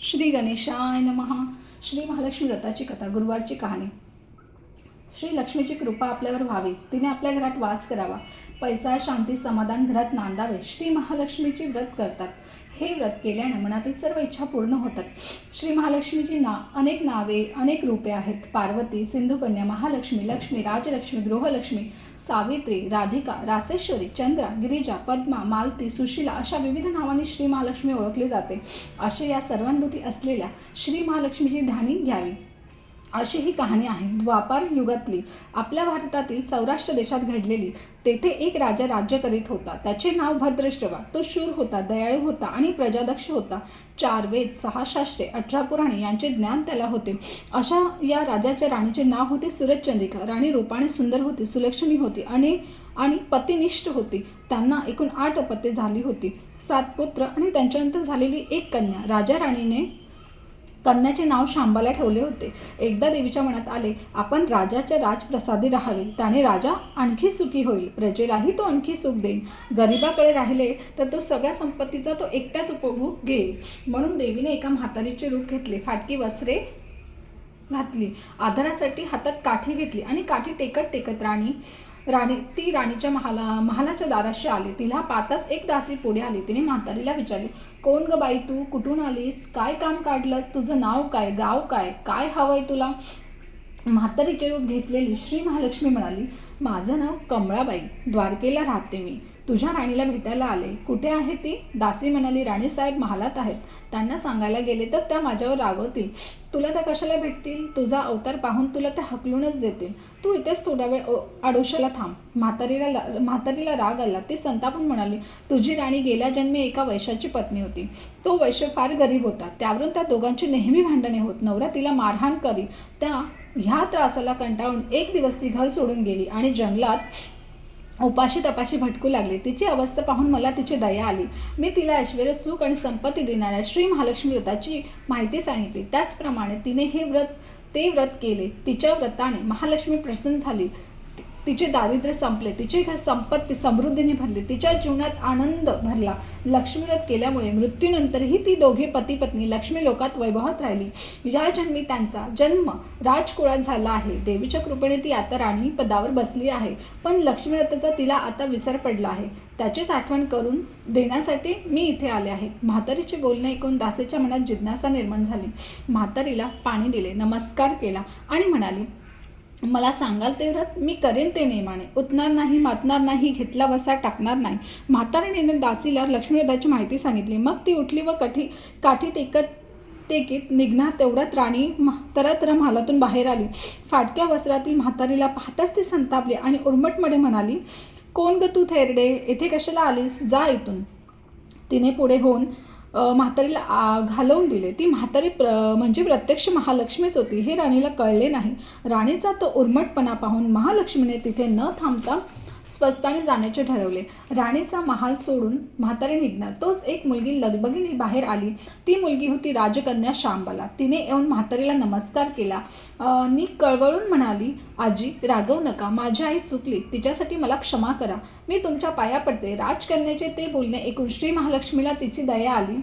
श्री गणेशाय नमः. श्री महालक्ष्मी व्रताची कथा. गुरुवारची कहाणी. श्री लक्ष्मीची कृपा आपल्यावर व्हावी, तिने आपल्या घरात वास करावा, पैसा शांती समाधान घरात नांदावे. श्री महालक्ष्मीचे व्रत करतात. हे व्रत केल्याने मनातील सर्व इच्छा पूर्ण होतात. श्री महालक्ष्मीची अनेक नावे अनेक रूपे आहेत. पार्वती, सिंधुकन्या, महालक्ष्मी, लक्ष्मी, राजलक्ष्मी, गृहलक्ष्मी, सावित्री, राधिका, रासेश्वरी, चंद्रा, गिरिजा, पद्मा, मालती, सुशीला अशा विविध नावांनी श्री महालक्ष्मी ओळखली जाते. असे या सर्वांभूती असलेल्या श्री महालक्ष्मीची ध्यानी घ्यावी अशी ही कहाणी आहे. द्वापार युगातली आपल्या भारतातील सौराष्ट्र देशात घडलेली. तेथे एक राजा राज्य करीत होता. त्याचे नाव भद्रश्रवा. तो शूर होता, दयाळू होता आणि प्रजादक्ष होता. 4 वेद, 6 शास्त्रे, 18 पुराणे यांचे ज्ञान त्याला होते. अशा या राजाच्या राणीचे नाव होते सूरजचंद्रिका. राणी रूपाने सुंदर होती, सुलक्षणी होती आणि पतिनिष्ठ होती. त्यांना एकूण 8 अपत्ये झाली होती. 7 पुत्र आणि त्यांच्यानंतर झालेली एक कन्या. राजा राणीने कन्याचे नाव शांबाला ठेवले होते. एकदा देवीच्या मनात आले, आपण राजाच्या राजप्रसादी राहावे, त्याने राजा आणखी सुखी होईल, प्रजेलाही तो आणखी सुख देईल. गरिबाकडे राहिले तर तो सगळ्या संपत्तीचा तो एकटाच उपभोग घेईल. म्हणून देवीने एका म्हातारीचे रूप घेतले, फाटकी वस्त्रे घातली, आधारासाठी हातात काठी घेतली आणि काठी टेकत टेकत ती राणीच्या महालाच्या दाराशी आली. तिला पाहताच एक दासी पुढे आली. तिने म्हातारीला विचारले, कोण ग बाई तू? कुठून आलीस? काय काम काढलंस? तुझं नाव काय? गाव काय? काय हवंय तुला? म्हातारीचे रूप घेतलेली श्री महालक्ष्मी म्हणाली, माझं नाव कमळाबाई, द्वारकेला राहते मी. तुझ्या राणीला भेटायला आले. कुठे आहे ती? दासी म्हणाली, राणीसाहेब महालात आहेत. त्यांना सांगायला गेले तर त्या माझ्यावर रागवतील. तुला त्या कशाला भेटतील? तुझा अवतार पाहून तुला त्या हकलूनच देतील. तू इथेच थोडा वेळ आडोशाला थांब. म्हातारीला राग आला. ती संतापून म्हणाली, तुझी राणी गेल्या जन्मी एका वैश्याची पत्नी होती. तो वैश्य फार गरीब होता. त्यावरून त्या दोघांची नेहमी भांडणे होत. नवरा तिला मारहाण करी. ह्या त्रासाला कंटाळून एक दिवस ती घर सोडून गेली आणि जंगलात उपाशी तपाशी भटकू लागली. तिची अवस्था पाहून मला तिची दया आली. मी तिला ऐश्वर्य, सुख आणि संपत्ती देणाऱ्या श्री महालक्ष्मी व्रताची माहिती सांगितली. त्याचप्रमाणे तिने ते व्रत केले. तिच्या व्रताने महालक्ष्मी प्रसन्न झाली. तिचे दारिद्र्य संपले. तिचे घर संपत्ती समृद्धीने भरली. तिच्या जीवनात आनंद भरला. लक्ष्मी व्रत केल्यामुळे मृत्यूनंतरही ती दोघे पती पत्नी लक्ष्मी लोकात वैभवात राहिली. या जन्मी त्यांचा जन्म राजकुळात झाला आहे. देवीच्या कृपेने ती आता राणी पदावर बसली आहे. पण लक्ष्मी व्रताचा तिला आता विसर पडला आहे. त्याचीच आठवण करून देण्यासाठी मी इथे आले आहे. म्हातारीचे बोलणे ऐकून दासीच्या मनात जिज्ञासा निर्माण झाली. म्हातारीला पाणी दिले, नमस्कार केला आणि म्हणाली, मला सांगाल ते व्रत मी करेन ते नेमाने. उतणार नाही, मातणार नाही, घेतला बसा टाकणार नाही. म्हातारीने दासीला लक्ष्मीव्रताची माहिती सांगितली. मग ती उठली व काठी टेकीत निघणार तेवढ्यात राणी तरतर महालातून बाहेर आली. फाटक्या वस्त्रातील म्हातारीला पाहताच ती संतापली आणि उर्मटमध्ये म्हणाली, कोण ग तू थेरडे? येथे कशाला आलीस? जा इथून. तिने पुढे होऊन म्हातारीला घालवून दिले. ती म्हातारी म्हणजे प्रत्यक्ष महालक्ष्मीच होती हे राणीला कळले नाही. राणीचा तो उर्मटपणा पाहून महालक्ष्मीने तिथे न थांबता स्वस्ताने जाण्याचे ठरवले. राणीचा महाल सोडून म्हातारी निघणार तोच एक मुलगी लगबगीने बाहेर आली. ती मुलगी होती राजकन्या शांबाला. तिने येऊन म्हातारीला नमस्कार केला. नी कळवळून म्हणाली, आजी रागवू नका, माझी आई चुकली, तिच्यासाठी मला क्षमा करा. मी तुमच्या पाया पडते. राजकन्याचे ते बोलणे ऐकून श्री महालक्ष्मीला तिची दया आली.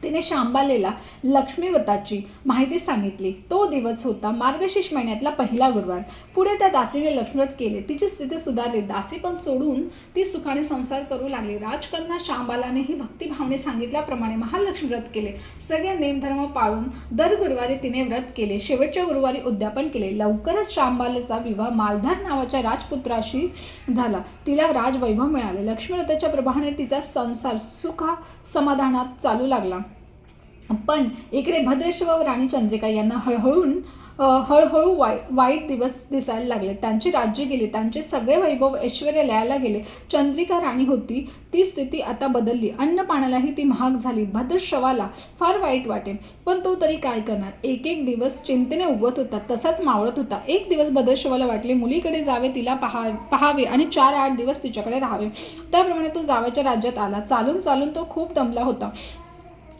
तिने शांबालेला लक्ष्मी व्रताची माहिती सांगितली. तो दिवस होता मार्गशीर्ष महिन्यातला पहिला गुरुवार. पुढे त्या दासीने लक्ष्मीव्रत केले. तिची स्थिती सुधारली. दासी पण सोडून ती सुखाने संसार करू लागली. राजकन्या शांबालानेही भक्तिभावने सांगितल्याप्रमाणे महालक्ष्मी व्रत केले. सगळे नेमधर्म पाळून दर गुरुवारी तिने व्रत केले. शेवटच्या गुरुवारी उद्यापन केले. लवकरच शांबालेचा विवाह मालधार नावाच्या राजपुत्राशी झाला. तिला राजवैभव मिळाले. लक्ष्मी व्रताच्या प्रभावाने तिचा संसार सुख समाधानात चालू लागला. पण इकडे भद्रेश्वर व राणी चंद्रिका यांना हळूहळू वाईट दिवस दिसायला लागले. त्यांची राज्य गेली. त्यांचे सगळे वैभव ऐश्वर्य लयाला गेले. चंद्रिका राणी होती ती स्थिती आता बदलली. अन्न पाण्यालाही ती महाग झाली. भद्रश्रवाला फार वाईट वाटे, पण तो तरी काय करणार. एक दिवस चिंतेने उगवत होता तसाच मावळत होता. एक दिवस भद्रश्रवाला वाटले मुलीकडे जावे, तिला पाहावे आणि 4-8 दिवस तिच्याकडे राहावे. त्याप्रमाणे तो जावयाच्या राज्यात आला. चालून चालून तो खूप दमला होता.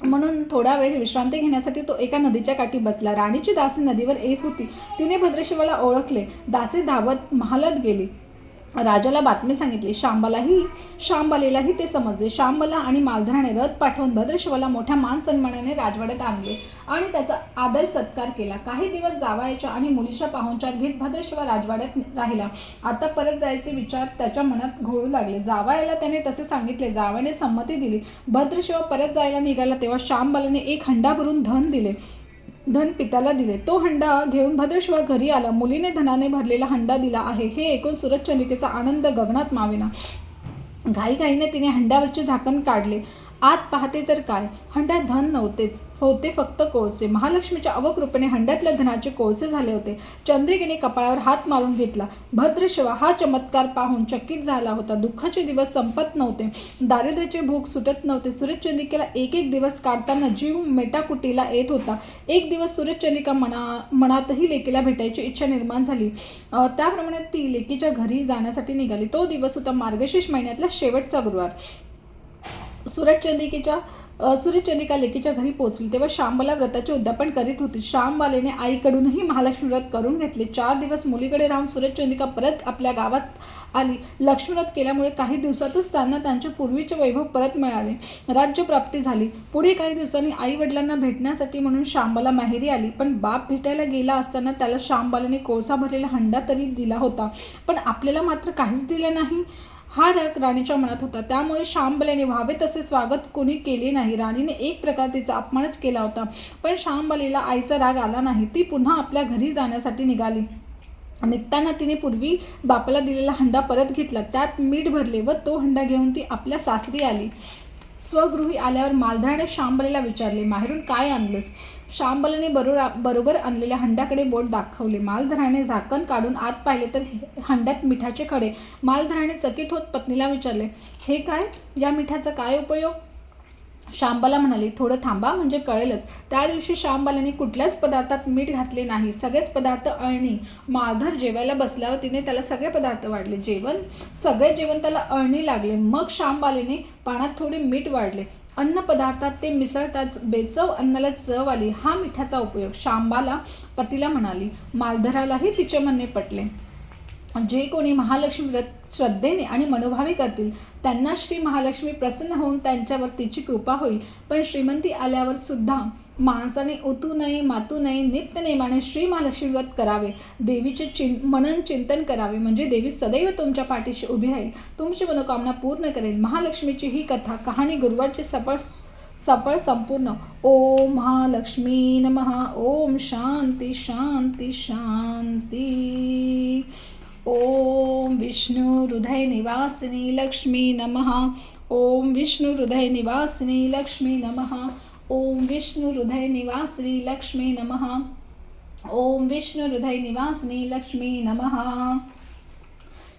म्हणून थोडा वेळ विश्रांती घेण्यासाठी तो एका नदीच्या काठी बसला. राणीची दासी नदीवर येत होती. तिने भद्रश्रवाला ओळखले. दासी धावत महालात गेली. राजाला बातमी सांगितली. शांबालेलाही ते समजले. शांबला आणि मालधराने रथ पाठवून भद्रशिवाला मोठ्या मान सन्मानाने राजवाड्यात आणले आणि त्याचा आदर सत्कार केला. काही दिवस जावयाच्या आणि मुलीच्या पाहुणचार घेत भद्रशिवा राजवाड्यात राहिला. आता परत जायचे विचार त्याच्या मनात घोळू लागले. जावयाला त्याने तसे सांगितले. जावयाने संमती दिली. भद्रशिवा परत जायला निघाला तेव्हा शांबलाने एक हंडा भरून धन पित्याला दिले. तो हंडा घेऊन भद्रशिवा घरी आला. मुलीने धनाने भरलेला हंडा दिला आहे हे ऐकून सुरचंद्रिकेचा आनंद गगनात मावेना. घाईघाईने तिने हंड्यावरचे झाकण काढले. आत पाहते तर काय, हंड्यात धन नव्हतेच, होते फक्त कोळसे. महालक्ष्मीच्या अवकृपेने हंड्यातल्या धनाचे कोळसे झाले होते. चंद्रिकेने कपाळावर हात मारून घेतला. भद्रशिवा हा चमत्कार पाहून चकित झाला होता. दुःखाचे दिवस संपत नव्हते, दारिद्र्याचे भूक सुटत नव्हते. सूरजचंद्रिकेला एक एक दिवस काढताना जीव मेटाकुटीला येत होता. एक दिवस सूरजचंद्रिका मनातही लेकीला भेटायची इच्छा निर्माण झाली. त्याप्रमाणे ती लेकीच्या घरी जाण्यासाठी निघाली. तो दिवस होता मार्गशीर्ष महिन्यातला शेवटचा गुरुवार. सूरजचंद्रिका लेकीच्या घरी पोहोचली तेव्हा शांबला व्रताचे उद्यापन करीत होती. शांबालेने आईकडूनही महालक्ष्मी व्रत करून घेतले. 4 दिवस मुलीकडे राहून सूरजचंद्रिका परत आपल्या गावात आली. लक्ष्मी व्रत केल्यामुळे काही दिवसातच त्यांना त्यांचे पूर्वीचे वैभव परत मिळाले. राज्यप्राप्ती झाली. पुढे काही दिवसांनी आई वडिलांना भेटण्यासाठी म्हणून शांबला माहेरी आली. पण बाप भेटायला गेला असताना त्याला शांबालाने कोळसा भरलेला हंडा तरी दिला होता, पण आपल्याला मात्र काहीच दिलं नाही. हा राग राणीच्या मनात होता. त्यामुळे शांबलेने व्हावे तसे स्वागत कोणी केले नाही. राणीने एक प्रकार तिचा अपमानच केला होता. पण शांबलीला आईचा राग आला नाही. ती पुन्हा आपल्या घरी जाण्यासाठी निघाली. निघताना तिने पूर्वी बापाला दिलेला हंडा परत घेतला, त्यात मीठ भरले व तो हंडा घेऊन ती आपल्या सासरी आली. स्वगृही आल्यावर मालधराने शांबलेला विचारले, माहेरून काय आणलंस? शांबलाने बरोबर आणलेल्या हंड्याकडे बोट दाखवले. मालधराने झाकण काढून आत पाहिले तर हंड्यात मिठाचे खडे. मालधराने चकित होत पत्नीला विचारले, हे काय? या मिठाचा काय उपयोग? शांबला म्हणाली, थोडं थांबा म्हणजे कळेलच. त्या दिवशी शांबलाने कुठल्याच पदार्थात मीठ घातले नाही. सगळेच पदार्थ अळणी. मालधर जेवायला बसल्यावर तिने त्याला सगळे पदार्थ वाढले. सगळे जेवण त्याला अळणी लागले. मग शांबलेने पाण्यात थोडे मीठ वाढले. अन्न पदार्थात ते मिसळताच बेचव अन्नाला चव आली. हा मिठाचा उपयोग. शांबाला पतीला म्हणाली. मालधरालाही तिचे म्हणणे पटले. जे कोणी महालक्ष्मी व्रत श्रद्धेने आणि मनोभावे करतील त्यांना श्री महालक्ष्मी प्रसन्न होऊन त्यांच्यावर तिची कृपा होईल. पण श्रीमंती आल्यावर सुद्धा माणसाने ओतू नये, मातू नये. नित्यनेमाने श्री महालक्ष्मी व्रत करावे. देवीचे मनन चिंतन करावे, म्हणजे देवी सदैव तुमच्या पाठीशी उभी राहील, तुमची मनोकामना पूर्ण करेल. महालक्ष्मीची ही कहाणी गुरुवारची सफळ संपूर्ण. ओम महालक्ष्मी नमः. ओम शांती शांती शांती. ओम विष्णु हृदय निवासिनी लक्ष्मी नमः. ओम विष्णु हृदय निवासिनी लक्ष्मी नमः. ओम विष्णु हृदय निवासिनी लक्ष्मी नमः. ओम विष्णु हृदय निवासिनी लक्ष्मी नमः.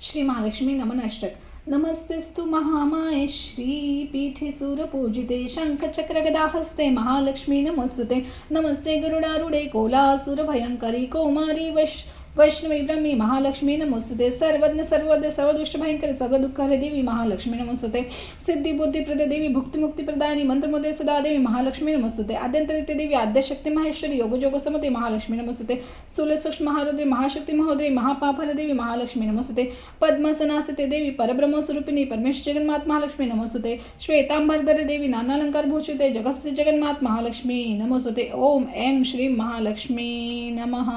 श्री महालक्ष्मी नमन अष्टक. नमस्तेस्तु महामाये श्रीपीठे सुरपूजिते शंखचक्र गदा हस्ते महालक्ष्मी नमोस्तुते. नमस्ते गरुडारूढे कोलासुर भयंकरी कौमारी वैष्णवी ब्रह्मी महालक्ष्मी नमोस्तुते. सर्वज्ञ सर्वज्ञ सर्वदुष्ट भयंकर सर्व दुःख हरे देवी महालक्ष्मी नमोस्तुते. सिद्धी बुद्धी प्रदे देवी भुक्तिमुक्ती प्रदायिनी मंत्रमुदे सदा देवी महालक्ष्मी नमोस्तुते. आद्यंतरिते देवी आद्यशक्ती माहेश्वरी योगजोग समते महालक्ष्मी नमोस्तुते. स्थूल सूक्ष्म महारुद्री महाशक्ती महोदरी महापापहर देवी महालक्ष्मी नमोस्तुते. पद्मासनासते देवी परब्रह्म स्वरूपिणी परमेश्वर जगन्मात महालक्ष्मी नमोस्तुते. श्वेतांबरधर देवी नानालंकार भूषिते जगस्ते जगन्मात महालक्ष्मी नमोस्तुते. ओम ऐं श्री महालक्ष्मी नमः.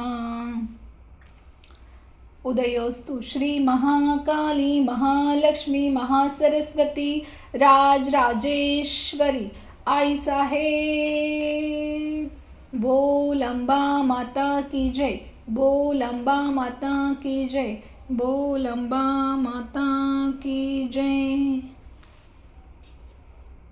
उदयोस्तु श्री महाकाली महालक्ष्मी महासरस्वती राजराजेश्वरी आई साहेब. बोल अंबा माता की जय. बोल अंबा माता की जय. बोल अंबा माता की जय.